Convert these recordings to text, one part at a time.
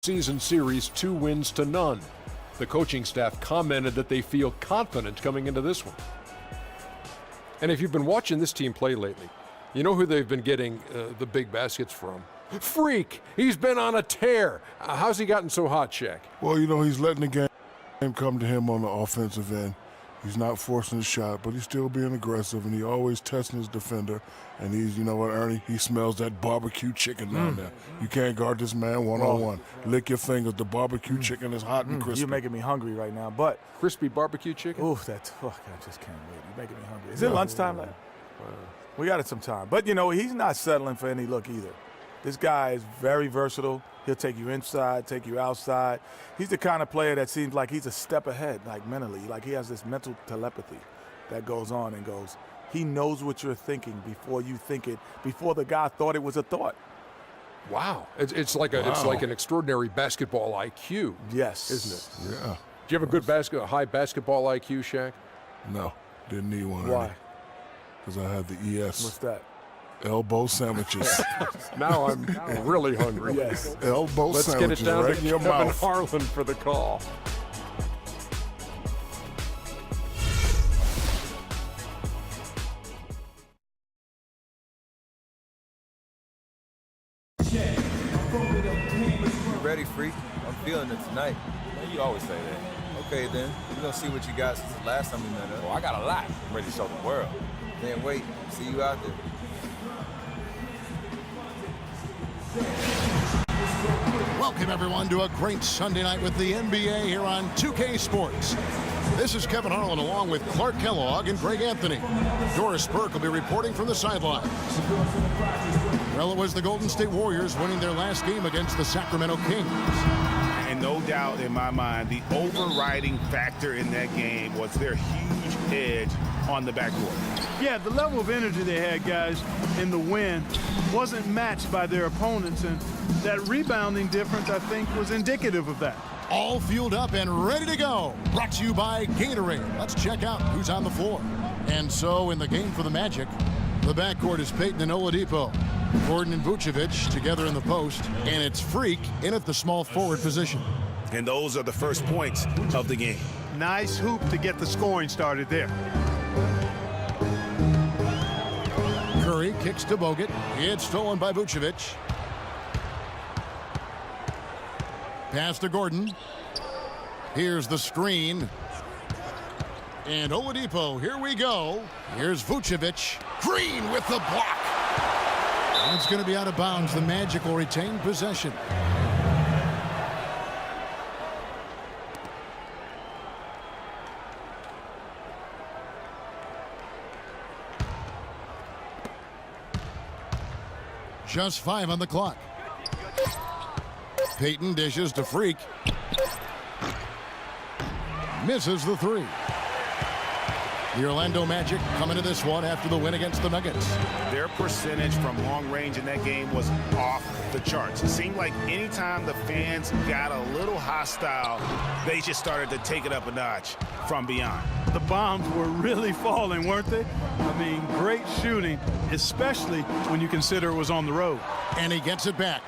season series 2 wins to none. The coaching staff commented that they feel confident coming into this one. And if you've been watching this team play lately, you know who they've been getting the big baskets from? Freak! He's been on a tear. How's he gotten so hot, Shaq? Well, you know, he's letting the game come to him on the offensive end. He's not forcing the shot, but he's still being aggressive, and he always testing his defender. And he's, you know what, Ernie? He smells that barbecue chicken down there. You can't guard this man one-on-one. Lick your fingers. The barbecue chicken is hot and crispy. You're making me hungry right now, but... Crispy barbecue chicken? Oof, I just can't wait. You're making me hungry. Is it lunchtime? We got it some time. But, you know, he's not settling for any look either. This guy is very versatile. He'll take you inside, take you outside. He's the kind of player that seems like he's a step ahead, like mentally. Like he has this mental telepathy that goes on and goes. He knows what you're thinking before you think it, before the guy thought it was a thought. Wow. It's like an extraordinary basketball IQ. Yes. Isn't it? Yeah. Do you have a good high basketball IQ, Shaq? No, didn't need one. Why? Because I had the ES. What's that? Elbow sandwiches. Now I'm really hungry. Yes. Elbow Let's sandwiches get it down right to in your Kevin mouth. Harlan for the call. You ready, freak? I'm feeling it tonight. Man, you always say that. Okay, then. We're gonna see what you got since the last time we met up. Well, I got a lot. I'm ready to show the world. Can't wait. See you out there. Welcome, everyone, to a great Sunday night with the NBA here on 2K Sports. This is Kevin Harlan along with Clark Kellogg and Greg Anthony. Doris Burke will be reporting from the sidelines. Well, it was the Golden State Warriors winning their last game against the Sacramento Kings. And no doubt in my mind, the overriding factor in that game was their huge edge on the backcourt. Yeah, the level of energy they had, guys, in the win wasn't matched by their opponents, and that rebounding difference, I think, was indicative of that. All fueled up and ready to go. Brought to you by Gatorade. Let's check out who's on the floor. And so in the game for the Magic, the backcourt is Payton and Oladipo. Gordon and Vucevic together in the post, and it's Freak in at the small forward position. And those are the first points of the game. Nice hoop to get the scoring started there. Curry kicks to Bogut. It's stolen by Vucevic. Pass to Gordon. Here's the screen. And Oladipo, here we go. Here's Vucevic. Green with the block. And it's going to be out of bounds. The Magic will retain possession. Just 5 on the clock. Payton dishes to Freak. Misses the 3. The Orlando Magic coming to this one after the win against the Nuggets. Their percentage from long range in that game was off the charts. It seemed like anytime the fans got a little hostile, they just started to take it up a notch from beyond. The bombs were really falling, weren't they? I mean, great shooting, especially when you consider it was on the road. And he gets it back.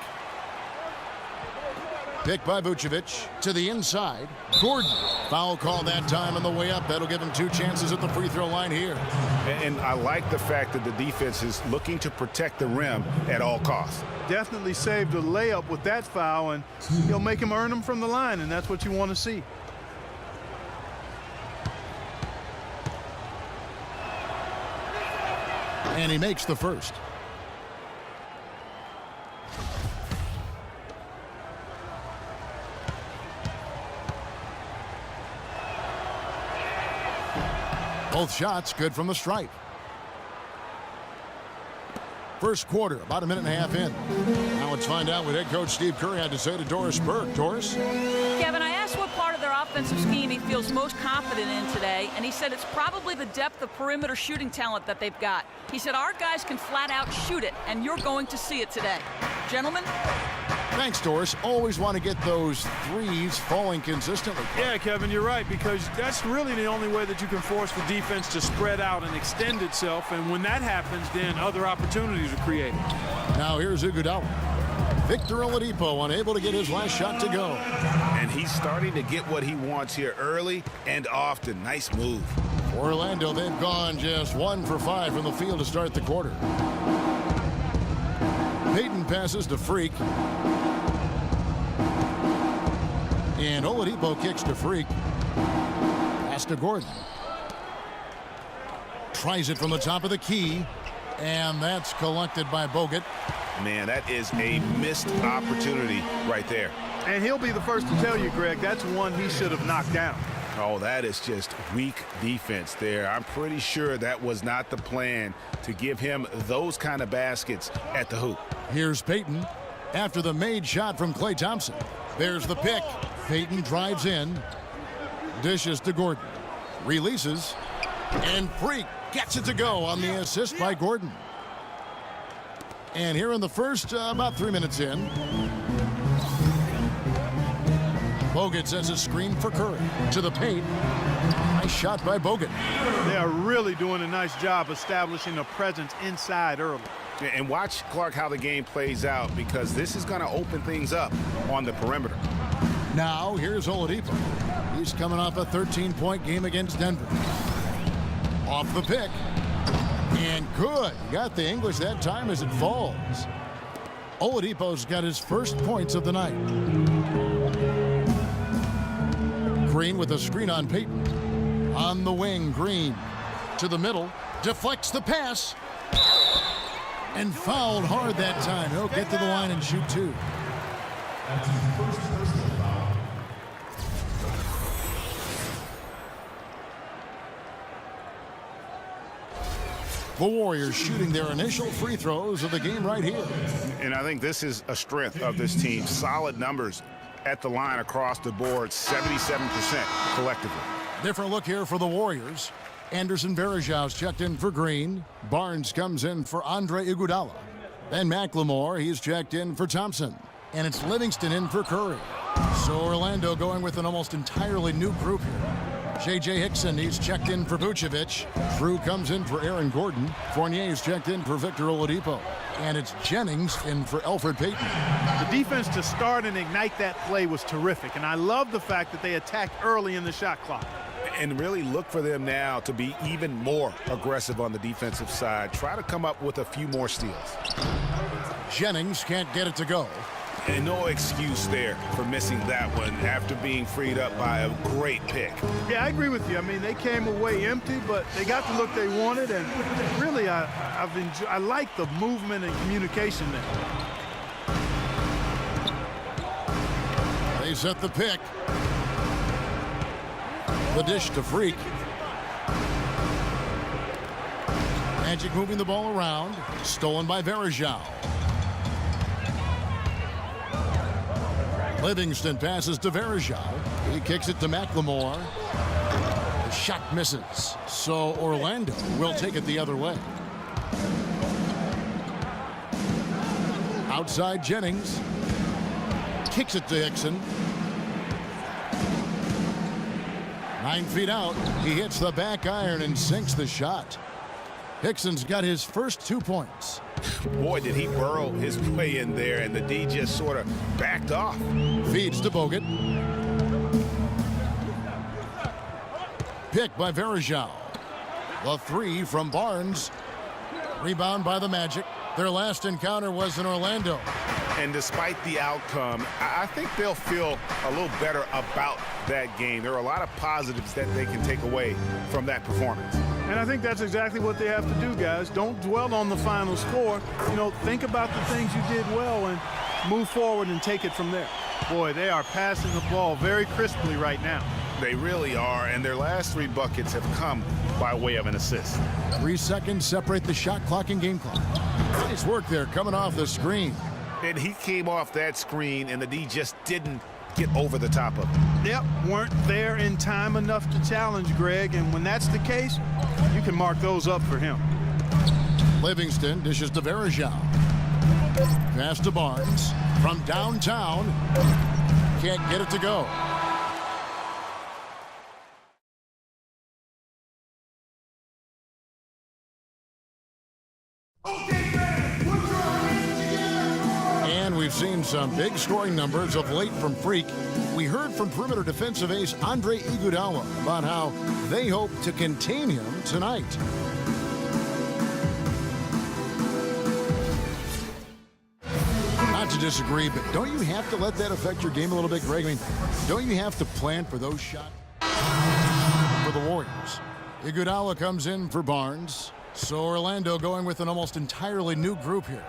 Picked by Vucevic to the inside. Gordon. Foul call that time on the way up. That'll give him 2 chances at the free throw line here. And I like the fact that the defense is looking to protect the rim at all costs. Definitely saved a layup with that foul, and he'll make him earn them from the line, and that's what you want to see. And he makes the first. Both shots good from the stripe. First quarter, about a minute and a half in. Now let's find out what head coach Steve Kerr had to say to Doris Burke. Doris? Kevin, I asked what part of their offensive scheme he feels most confident in today, and he said it's probably the depth of perimeter shooting talent that they've got. He said our guys can flat out shoot it, and you're going to see it today. Gentlemen? Thanks, Doris. Always want to get those threes falling consistently. Yeah, Kevin, you're right, because that's really the only way that you can force the defense to spread out and extend itself, and when that happens, then other opportunities are created. Now here's Iguodala. Victor Oladipo unable to get his last shot to go. And he's starting to get what he wants here early and often. Nice move. Orlando, they've gone just 1 for 5 from the field to start the quarter. Payton passes to Freak. And Oladipo kicks to Freak. Pass to Gordon. Tries it from the top of the key. And that's collected by Bogut. Man, that is a missed opportunity right there. And he'll be the first to tell you, Greg, that's one he should have knocked down. Oh, that is just weak defense there. I'm pretty sure that was not the plan to give him those kind of baskets at the hoop. Here's Payton after the made shot from Klay Thompson. There's the pick. Payton drives in. Dishes to Gordon. Releases. And Freak gets it to go on the assist by Gordon. And here in the first, about 3 minutes in, Bogut sets a screen for Curry. To the paint. Nice shot by Bogut. They are really doing a nice job establishing a presence inside early. And watch, Clark, how the game plays out, because this is going to open things up on the perimeter. Now, here's Oladipo. He's coming off a 13-point game against Denver. Off the pick. And good. Got the English that time as it falls. Oladipo's got his first points of the night. Green with a screen on Payton. On the wing, Green. To the middle. Deflects the pass. And fouled hard that time. He'll get to the line and shoot two. The Warriors shooting their initial free throws of the game right here. And I think this is a strength of this team. Solid numbers at the line across the board, 77% collectively. Different look here for the Warriors. Anderson Varejau's checked in for Green. Barnes comes in for Andre Iguodala. Then McLemore, he's checked in for Thompson. And it's Livingston in for Curry. So Orlando going with an almost entirely new group here. J.J. Hickson, he's checked in for Vucevic. Drew comes in for Aaron Gordon. Fournier's checked in for Victor Oladipo. And it's Jennings in for Elfrid Payton. The defense to start and ignite that play was terrific, and I love the fact that they attacked early in the shot clock. And really look for them now to be even more aggressive on the defensive side. Try to come up with a few more steals. Jennings can't get it to go. And no excuse there for missing that one after being freed up by a great pick. Yeah, I agree with you. I mean, they came away empty, but they got the look they wanted, and really, I like the movement and communication there. They set the pick. The dish to Freak. Magic moving the ball around. Stolen by Varejao. Livingston passes to Varejao. He kicks it to McLemore. The shot misses. So Orlando will take it the other way. Outside Jennings. Kicks it to Hickson. 9 feet out. He hits the back iron and sinks the shot. Hickson's got his first 2 points. Boy, did he burrow his way in there, and the D just sort of backed off. Feeds to Bogut. Picked by Varejao. The three from Barnes. Rebound by the Magic. Their last encounter was in Orlando. And despite the outcome, I think they'll feel a little better about that game. There are a lot of positives that they can take away from that performance. And I think that's exactly what they have to do, guys. Don't dwell on the final score. You know, think about the things you did well and move forward and take it from there. Boy, they are passing the ball very crisply right now. They really are, and their last 3 buckets have come by way of an assist. 3 seconds separate the shot clock and game clock. Nice work there coming off the screen. And he came off that screen, and the D just didn't get over the top of it. Yep, weren't there in time enough to challenge Greg, and when that's the case, you can mark those up for him. Livingston dishes to Varejao. Pass to Barnes from downtown. Can't get it to go. And we've seen some big scoring numbers of late from Freak. We heard from perimeter defensive ace Andre Iguodala about how they hope to contain him tonight. Not to disagree, but don't you have to let that affect your game a little bit, Greg? I mean, don't you have to plan for those shots for the Warriors? Iguodala comes in for Barnes. So Orlando going with an almost entirely new group here.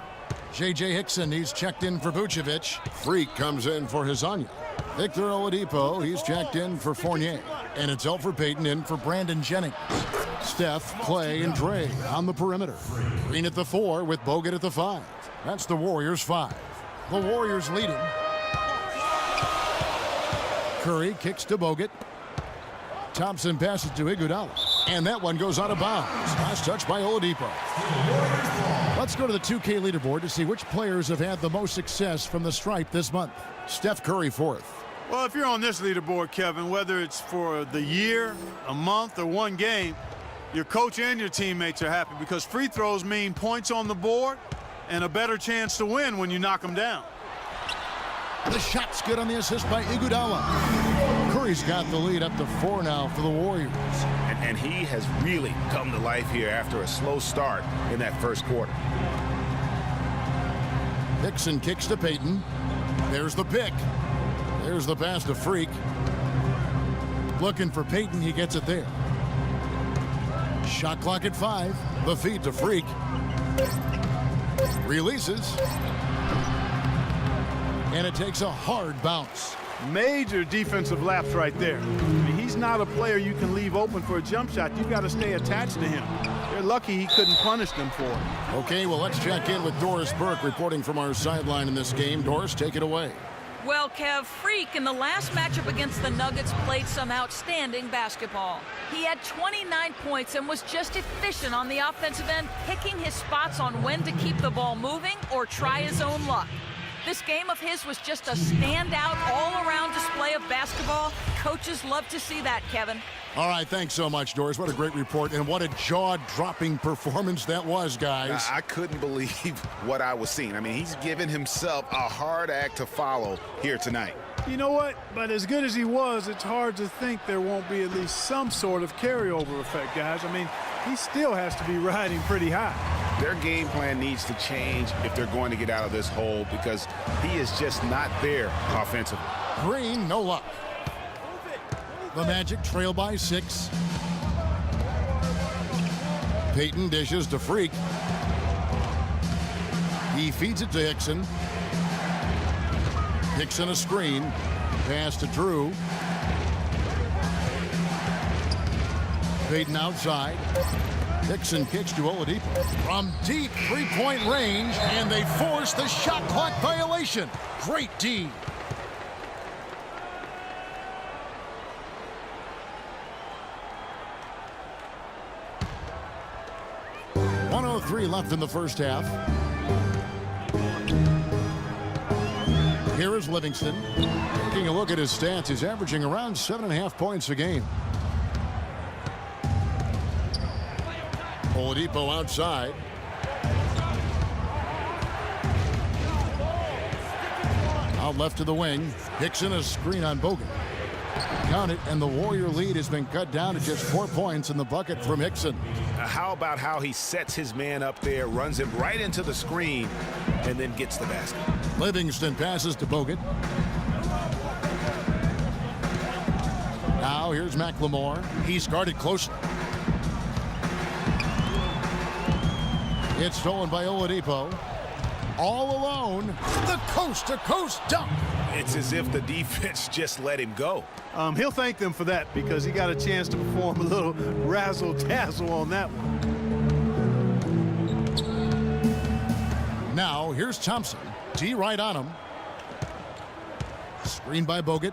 J.J. Hickson, he's checked in for Vucevic. Freak comes in for Hezonja. Victor Oladipo, he's checked in for Fournier. And it's Elfrid Payton in for Brandon Jennings. Steph, Clay, and Dre on the perimeter. Green at the 4 with Bogut at the 5. That's the Warriors 5. The Warriors leading. Curry kicks to Bogut. Thompson passes to Iguodala. And that one goes out of bounds. Last touch by Oladipo. Let's go to the 2K leaderboard to see which players have had the most success from the stripe this month. Steph Curry fourth. Well, if you're on this leaderboard, Kevin, whether it's for the year, a month, or one game, your coach and your teammates are happy because free throws mean points on the board and a better chance to win when you knock them down. The shot's good on the assist by Iguodala. Curry's got the lead up to 4 now for the Warriors. And he has really come to life here after a slow start in that first quarter. Hickson kicks to Payton. There's the pick. There's the pass to Freak. Looking for Payton, he gets it there. Shot clock at 5. The feed to Freak. Releases. And it takes a hard bounce. Major defensive lapse right there. I mean, he's not a player you can leave open for a jump shot. You've got to stay attached to him. They're lucky he couldn't punish them for it. Okay, well, let's check in with Doris Burke reporting from our sideline in this game. Doris, take it away. Well, Kev, Freak in the last matchup against the Nuggets played some outstanding basketball. He had 29 points and was just efficient on the offensive end, picking his spots on when to keep the ball moving or try his own luck. This game of his was just a standout, all-around display of basketball. Coaches love to see that, Kevin. All right, thanks so much, Doris. What a great report, and what a jaw-dropping performance that was, guys. I couldn't believe what I was seeing. I mean, he's given himself a hard act to follow here tonight. You know what? But as good as he was, it's hard to think there won't be at least some sort of carryover effect, guys. I mean, he still has to be riding pretty high. Their game plan needs to change if they're going to get out of this hole because he is just not there offensively. Green, no luck. The Magic trail by 6. Payton dishes to Freak. He feeds it to Hickson. Hickson a screen. Pass to Drew. Payton outside. Hickson kicks to Oladipo. From deep three-point range, and they force the shot clock violation. Great D. .103 left in the first half. Here is Livingston. Taking a look at his stats, he's averaging around 7.5 points a game. Oladipo outside. Out left to the wing. Hickson a screen on Bogut. Count it, and the Warrior lead has been cut down to just 4 points in the bucket from Hickson. How about how he sets his man up there, runs him right into the screen, and then gets the basket. Livingston passes to Bogut. Now here's McLemore. He's guarded closely. It's stolen by Oladipo. All alone. The coast-to-coast dunk. It's as if the defense just let him go. He'll thank them for that because he got a chance to perform a little razzle-dazzle on that one. Now here's Thompson. D right on him. Screened by Bogut.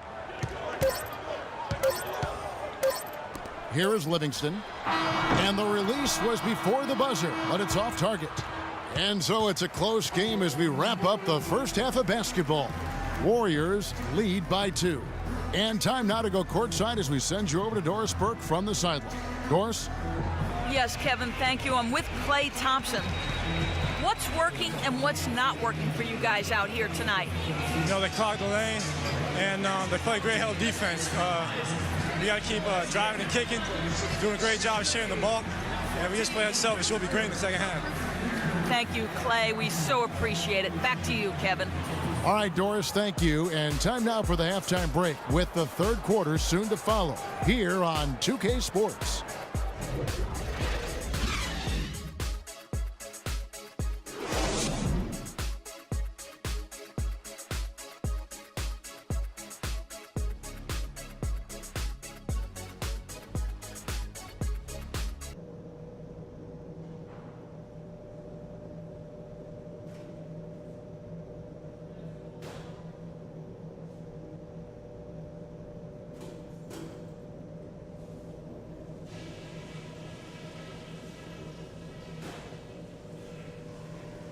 Here is Livingston. And the release was before the buzzer, but it's off target. And so it's a close game as we wrap up the first half of basketball. Warriors lead by 2. And time now to go courtside as we send you over to Doris Burke from the sideline. Doris? Yes, Kevin, thank you. I'm with Klay Thompson. What's working and what's not working for you guys out here tonight? You know, they clog the lane, and they play great hell defense. We got to keep driving and kicking, doing a great job of sharing the ball, and we just play unselfish. We'll be great in the second half. Thank you, Clay. We so appreciate it. Back to you, Kevin. All right, Doris, thank you. And time now for the halftime break with the third quarter soon to follow here on 2K Sports.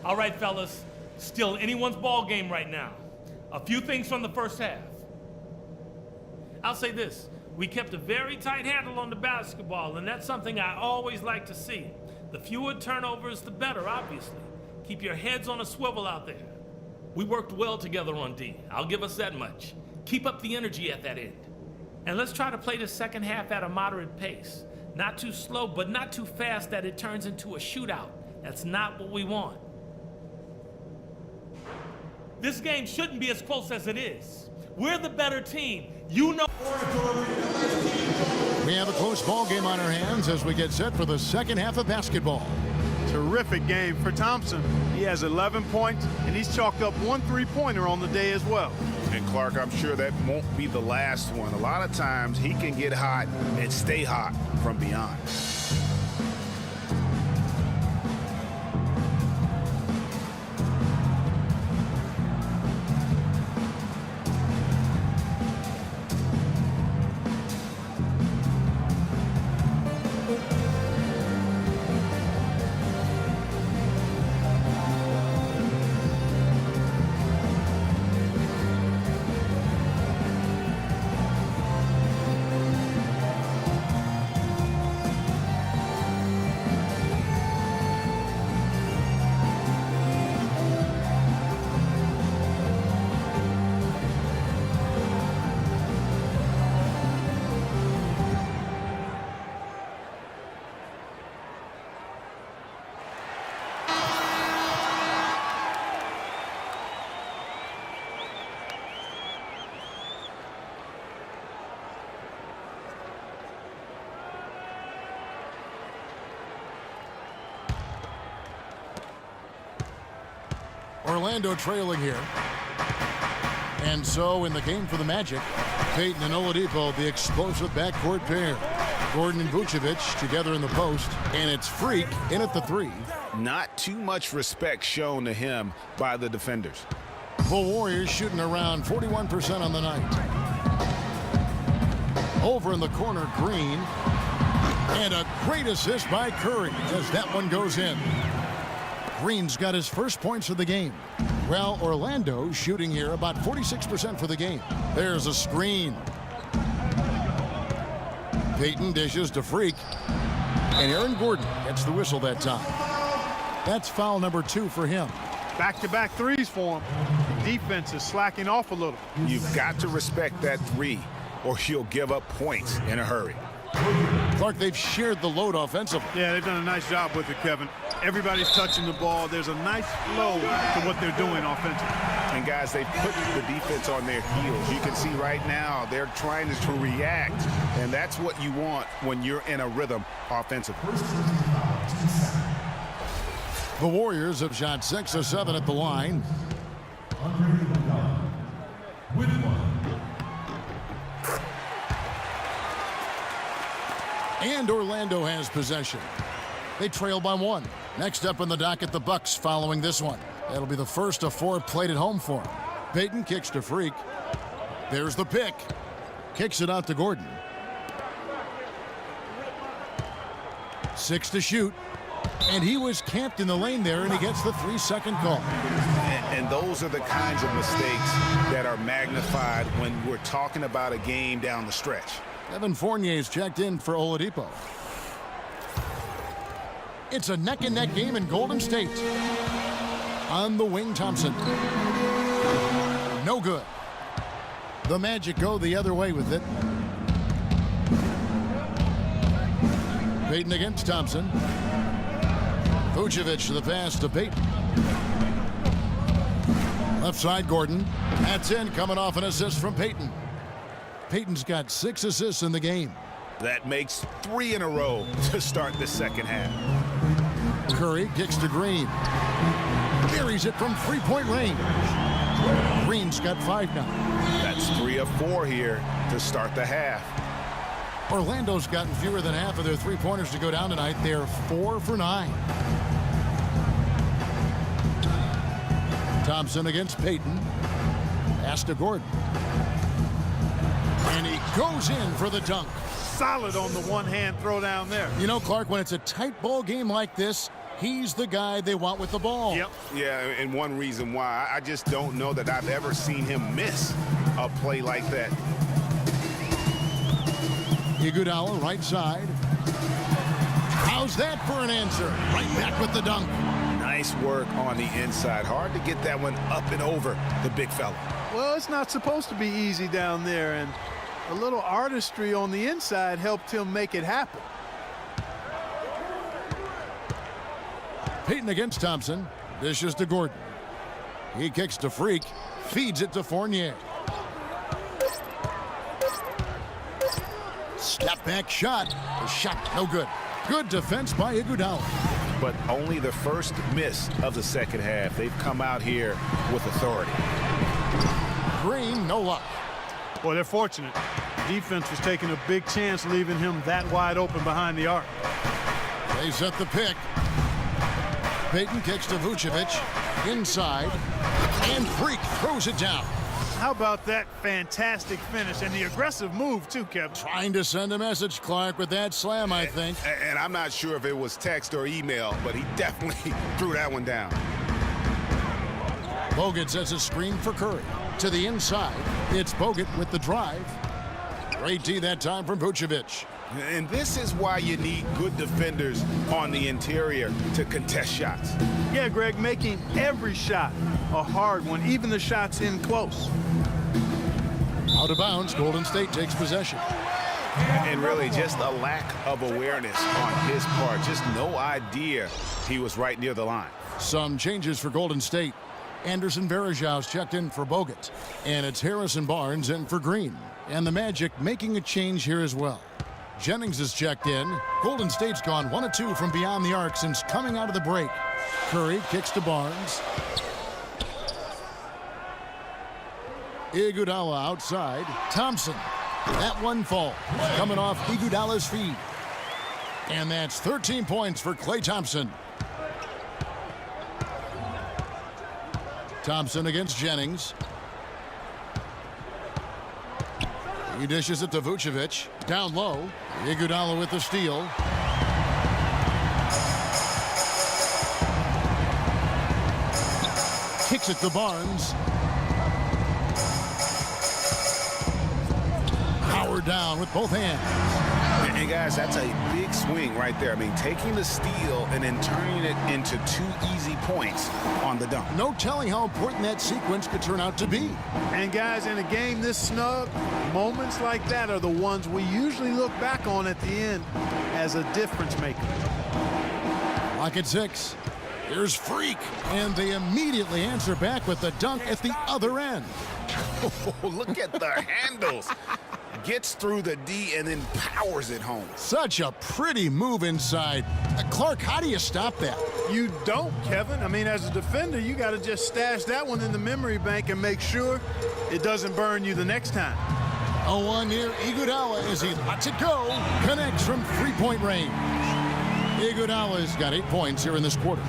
All right, fellas, still anyone's ball game right now. A few things from the first half. I'll say this, we kept a very tight handle on the basketball, and that's something I always like to see. The fewer turnovers, the better, obviously. Keep your heads on a swivel out there. We worked well together on D. I'll give us that much. Keep up the energy at that end. And let's try to play the second half at a moderate pace. Not too slow, but not too fast that it turns into a shootout. That's not what we want. This game shouldn't be as close as it is. We're the better team. You know. We have a close ball game on our hands as we get set for the second half of basketball. Terrific game for Thompson. He has 11 points, and he's chalked up one three-pointer on the day as well. And Clark, I'm sure that won't be the last one. A lot of times he can get hot and stay hot from beyond. Orlando trailing here. And so in the game for the Magic, Payton and Oladipo, the explosive backcourt pair. Gordon and Vucevic together in the post, and it's Freak in at the three. Not too much respect shown to him by the defenders. The Warriors shooting around 41% on the night. Over in the corner, Green. And a great assist by Curry as that one goes in. Green's got his first points of the game. Well, Orlando shooting here about 46% for the game. There's a screen. Payton dishes to Freak. And Aaron Gordon gets the whistle that time. That's foul number 2 for him. Back-to-back threes for him. Defense is slacking off a little. You've got to respect that three, or you'll give up points in a hurry. Clark, they've shared the load offensively. Yeah, they've done a nice job with it, Kevin. Everybody's touching the ball. There's a nice flow to what they're doing offensively. And guys, they put the defense on their heels. You can see right now they're trying to react, and that's what you want when you're in a rhythm offensively. The Warriors have shot 6 of 7 at the line. And Orlando has possession. They trail by 1. Next up on the docket, the Bucks following this one. That'll be the first of 4 played at home for him. Payton kicks to Freak. There's the pick. Kicks it out to Gordon. 6 to shoot. And he was camped in the lane there, and he gets the 3-second call. And those are the kinds of mistakes that are magnified when we're talking about a game down the stretch. Evan Fournier's checked in for Oladipo. It's a neck-and-neck game in Golden State. On the wing, Thompson. No good. The Magic go the other way with it. Payton against Thompson. Vucevic to the pass to Payton. Left side, Gordon. That's in, coming off an assist from Payton. Payton's got 6 assists in the game. That makes 3 in a row to start the second half. Curry kicks to Green. Buries it from three-point range. Green's got 5 now. That's 3 of 4 here to start the half. Orlando's gotten fewer than half of their three-pointers to go down tonight. They're 4 for 9. Thompson against Payton. Pass to Gordon. And he goes in for the dunk. Solid on the one-hand throw down there. You know, Clark, when it's a tight ball game like this, he's the guy they want with the ball. Yep. Yeah, and one reason why, I just don't know that I've ever seen him miss a play like that. Iguodala, right side. How's that for an answer? Right back with the dunk. Nice work on the inside. Hard to get that one up and over the big fella. Well, it's not supposed to be easy down there, and a little artistry on the inside helped him make it happen. Payton against Thompson. Dishes to Gordon. He kicks to Freak. Feeds it to Fournier. Step back shot. The shot no good. Good defense by Iguodala. But only the first miss of the second half. They've come out here with authority. Green, no luck. Boy, they're fortunate. Defense was taking a big chance leaving him that wide open behind the arc. They set the pick. Payton kicks to Vucevic. Inside. And Freak throws it down. How about that fantastic finish and the aggressive move, too, Kevin? Trying to send a message, Clark, with that slam, I think. And I'm not sure if it was text or email, but he definitely threw that one down. Bogut sets a screen for Curry. To the inside, it's Bogut with the drive. Great D that time from Vucevic. And this is why you need good defenders on the interior to contest shots. Yeah, Greg, making every shot a hard one, even the shots in close. Out of bounds, Golden State takes possession. And really just a lack of awareness on his part. Just no idea he was right near the line. Some changes for Golden State. Anderson Varejau's checked in for Bogut. And it's Harrison Barnes in for Green. And the Magic making a change here as well. Jennings is checked in. Golden State's gone 1 of 2 from beyond the arc since coming out of the break. Curry kicks to Barnes. Iguodala outside. Thompson. That one falls. Coming off Iguodala's feet. And that's 13 points for Klay Thompson. Thompson against Jennings. He dishes it to Vucevic. Down low. Iguodala with the steal. Kicks it to Barnes. Howard down with both hands. And guys, that's a big swing right there. I mean, taking the steal and then turning it into 2 easy points on the dunk. No telling how important that sequence could turn out to be. And guys, in a game this snug, moments like that are the ones we usually look back on at the end as a difference maker. Lock at 6. Here's Freak. And they immediately answer back with the dunk at the other end. Oh, look at the handles. Gets through the D and then powers it home. Such a pretty move inside. Clark, how do you stop that? You don't, Kevin. I mean, as a defender, you got to just stash that one in the memory bank and make sure it doesn't burn you the next time. 0-1 near Iguodala as he lets it go. Connects from three-point range. Iguodala's got 8 points here in this quarter.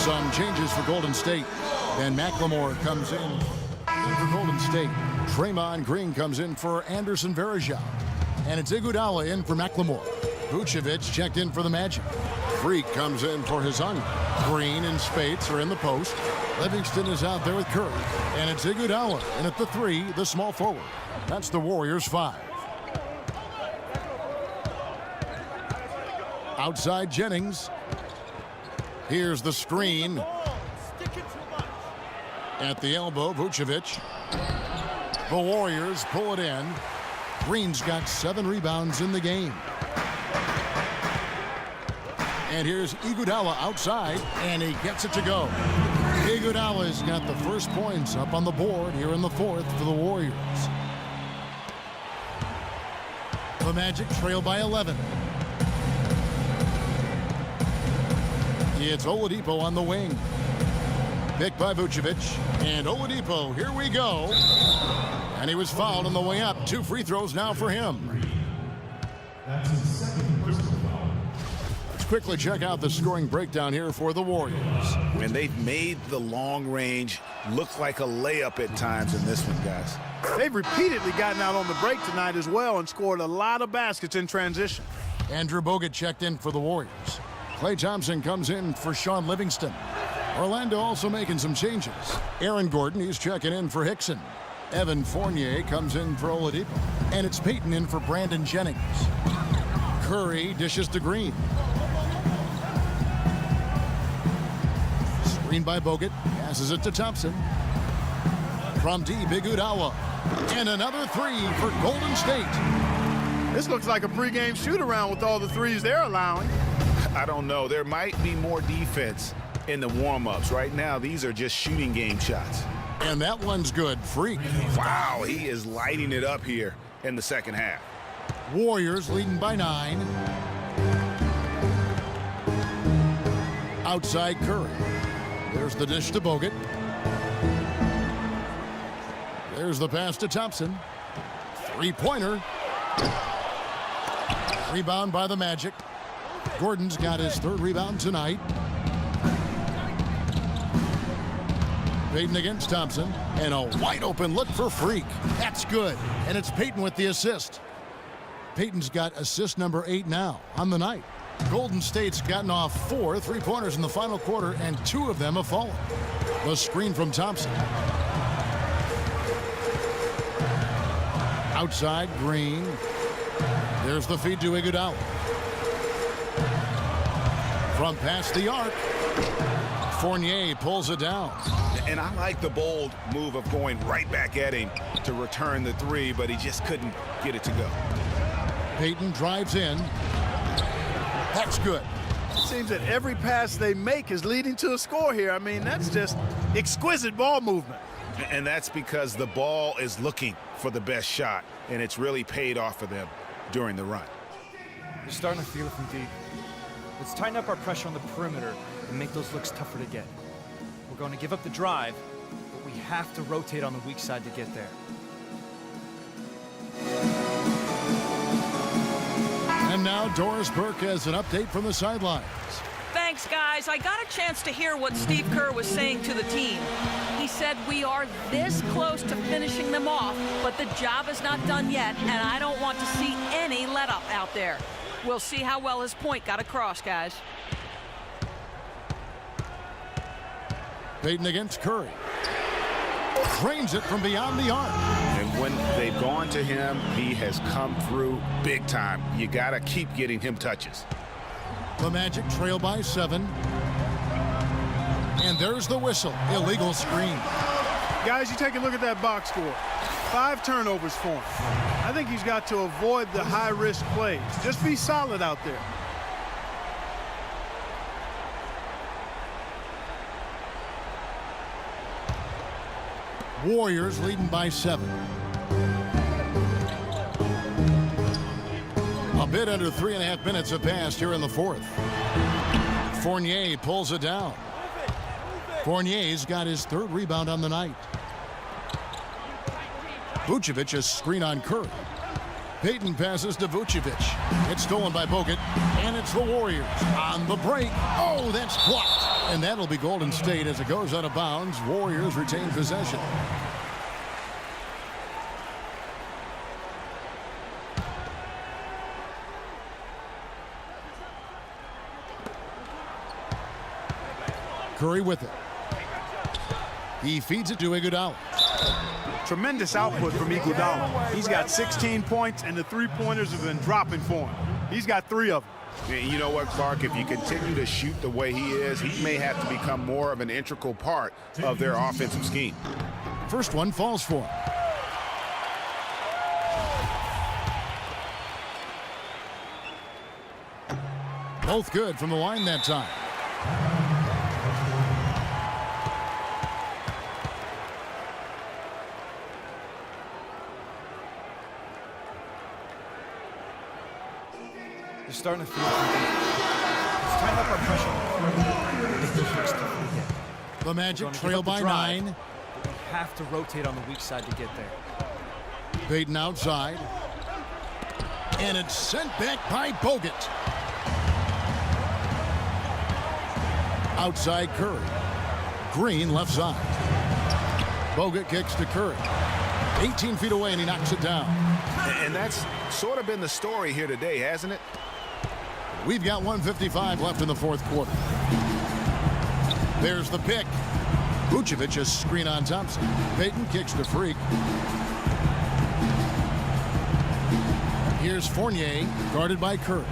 Some changes for Golden State. And McLemore comes in for Golden State. Draymond Green comes in for Anderson Varejao. And it's Iguodala in for McLemore. Vucevic checked in for the Magic. Freak comes in for his own. Green and Spates are in the post. Livingston is out there with Curry. And it's Iguodala in at the 3, the small forward. That's the Warriors' 5. Outside Jennings. Here's the screen. At the elbow, Vucevic. The Warriors pull it in. Green's got 7 rebounds in the game. And here's Iguodala outside, and he gets it to go. Iguodala's got the first points up on the board here in the 4th for the Warriors. The Magic trail by 11. It's Oladipo on the wing. Picked by Vucevic. And Oladipo, here we go. And he was fouled on the way up. 2 free throws now for him. Let's quickly check out the scoring breakdown here for the Warriors. And they've made the long range look like a layup at times in this one, guys. They've repeatedly gotten out on the break tonight as well and scored a lot of baskets in transition. Andrew Bogut checked in for the Warriors. Klay Thompson comes in for Sean Livingston. Orlando also making some changes. Aaron Gordon, he's checking in for Hickson. Evan Fournier comes in for Oladipo. And it's Peyton in for Brandon Jennings. Curry dishes to Green. Screen by Bogut. Passes it to Thompson. From deep, Iguodala. And another 3 for Golden State. This looks like a pregame shoot-around with all the threes they're allowing. I don't know. There might be more defense in the warm-ups. Right now, these are just shooting game shots. And that one's good. Freak. Wow, he is lighting it up here in the second half. Warriors leading by 9. Outside Curry. There's the dish to Bogut. There's the pass to Thompson. 3-pointer. Rebound by the Magic. Gordon's got his 3rd rebound tonight. Payton against Thompson. And a wide open look for Freak. That's good. And it's Payton with the assist. Payton's got assist number 8 now on the night. Golden State's gotten off 4 3-pointers in the final quarter, and 2 of them have fallen. The screen from Thompson. Outside, Green. There's the feed to Iguodala. From past the arc, Fournier pulls it down. And I like the bold move of going right back at him to return the 3, but he just couldn't get it to go. Payton drives in. That's good. It seems that every pass they make is leading to a score here. I mean, that's just exquisite ball movement. And that's because the ball is looking for the best shot, and it's really paid off for them during the run. You're starting to feel it from deep. Let's tighten up our pressure on the perimeter and make those looks tougher to get. We're going to give up the drive, but we have to rotate on the weak side to get there. And now Doris Burke has an update from the sidelines. Thanks, guys. I got a chance to hear what Steve Kerr was saying to the team. He said, we are this close to finishing them off, but the job is not done yet, and I don't want to see any let-up out there. We'll see how well his point got across, guys. Payton against Curry. Drains it from beyond the arc. And when they've gone to him, he has come through big time. You got to keep getting him touches. The Magic trail by 7. And there's the whistle. Illegal screen. Guys, you take a look at that box score. 5 turnovers for him. I think he's got to avoid the high-risk plays. Just be solid out there. Warriors leading by 7. A bit under 3.5 minutes have passed here in the 4th. Fournier pulls it down. Fournier's got his 3rd rebound on the night. Vucevic a screen on Curry. Payton passes to Vucevic. It's stolen by Bogut, and it's the Warriors on the break. Oh, that's blocked. And that'll be Golden State as it goes out of bounds. Warriors retain possession. Curry with it. He feeds it to Iguodala. Tremendous output from Iguodala. He's got 16 points, and the three-pointers have been dropping for him. He's got 3 of them. And you know what, Clark? If you continue to shoot the way he is, he may have to become more of an integral part of their offensive scheme. First one falls for him. Both good from the line that time. They're starting to feel it. Let's tighten up our pressure. Make those looks tough to get. The Magic trail by 9. We have to rotate on the weak side to get there. Payton outside. And it's sent back by Bogut. Outside Curry. Green left side. Bogut kicks to Curry. 18 feet away and he knocks it down. And that's sort of been the story here today, hasn't it? We've got 1:55 left in the fourth quarter. There's the pick. Vucevic a screen on Thompson. Payton kicks to Freak. Here's Fournier, guarded by Curry.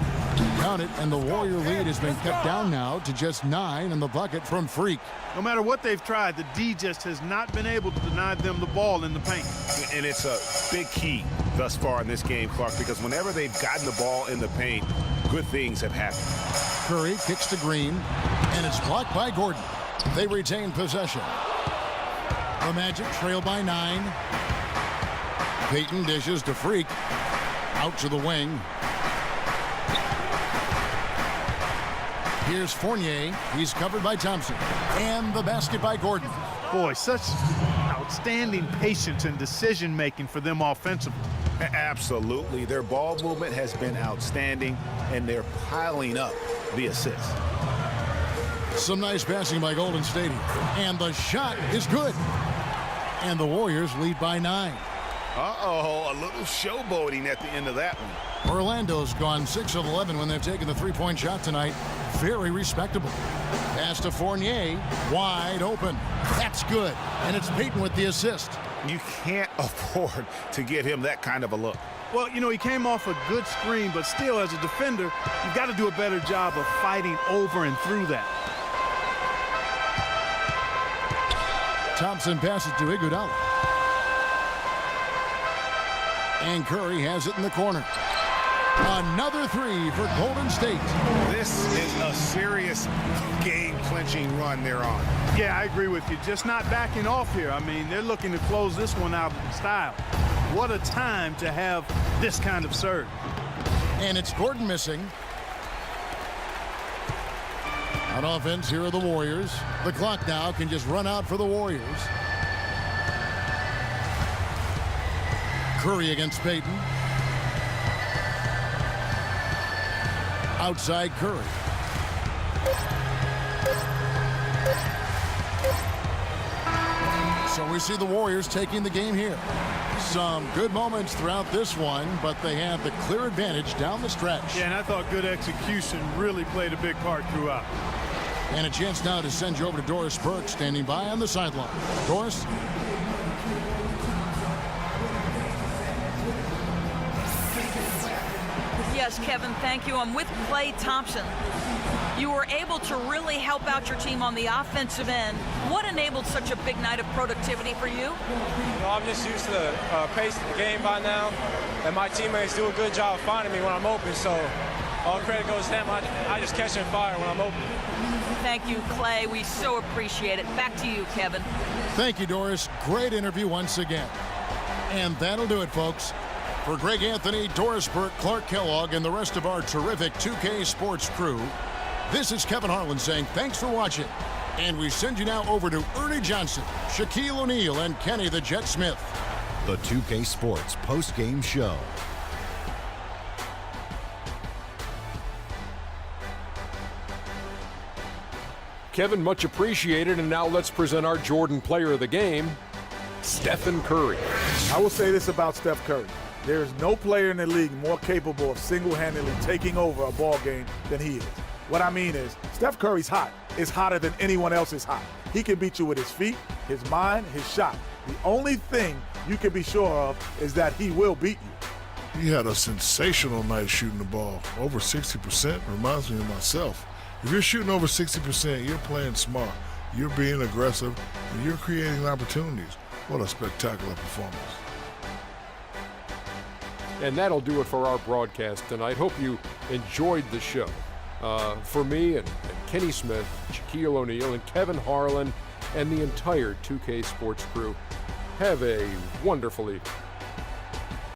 Count it, and the Warrior lead has been cut down now to just 9 in the bucket from Freak. No matter what they've tried, the D just has not been able to deny them the ball in the paint. And it's a big key thus far in this game, Clark, because whenever they've gotten the ball in the paint, good things have happened. Curry kicks to Green, and it's blocked by Gordon. They retain possession. The Magic trail by 9. Payton dishes to Freak. Out to the wing. Here's Fournier. He's covered by Thompson. And the basket by Gordon. Boy, such outstanding patience and decision-making for them offensively. Absolutely. Their ball movement has been outstanding, and they're piling up the assists. Some nice passing by Golden State. And the shot is good. And the Warriors lead by 9. Uh-oh, a little showboating at the end of that one. Orlando's gone 6 of 11 when they've taken the three-point shot tonight. Very respectable. Pass to Fournier, wide open. That's good. And it's Payton with the assist. You can't afford to give him that kind of a look. Well, you know, he came off a good screen, but still, as a defender, you've got to do a better job of fighting over and through that. Thompson passes to Iguodala. And Curry has it in the corner. Another 3 for Golden State. This is a serious game-clinching run they're on. Yeah, I agree with you. Just not backing off here. I mean, they're looking to close this one out in style. What a time to have this kind of surge. And it's Gordon missing. On offense, here are the Warriors. The clock now can just run out for the Warriors. Curry against Payton. Outside Curry. So we see the Warriors taking the game here. Some good moments throughout this one, but they have the clear advantage down the stretch. Yeah, and I thought good execution really played a big part throughout. And a chance now to send you over to Doris Burke, standing by on the sideline. Doris? Yes, Kevin, thank you. I'm with Klay Thompson. You were able to really help out your team on the offensive end. What enabled such a big night of productivity for you? You know, I'm just used to the pace of the game by now, and my teammates do a good job of finding me when I'm open, so all credit goes to them. I just catch and fire when I'm open. Thank you, Klay. We so appreciate it. Back to you, Kevin. Thank you, Doris. Great interview once again. And that'll do it, folks. For Greg Anthony, Doris Burke, Clark Kellogg, and the rest of our terrific 2K Sports crew, this is Kevin Harlan saying thanks for watching. And we send you now over to Ernie Johnson, Shaquille O'Neal, and Kenny the Jet Smith. The 2K Sports post-game show. Kevin, much appreciated. And now let's present our Jordan player of the game, Stephen Curry. I will say this about Steph Curry. There is no player in the league more capable of single-handedly taking over a ball game than he is. What I mean is, Steph Curry's hot. Is hotter than anyone else is hot. He can beat you with his feet, his mind, his shot. The only thing you can be sure of is that he will beat you. He had a sensational night shooting the ball. Over 60% reminds me of myself. If you're shooting over 60%, you're playing smart. You're being aggressive, and you're creating opportunities. What a spectacular performance. And that'll do it for our broadcast tonight. Hope you enjoyed the show. For me and Kenny Smith, Shaquille O'Neal, and Kevin Harlan, and the entire 2K Sports crew, have a wonderfully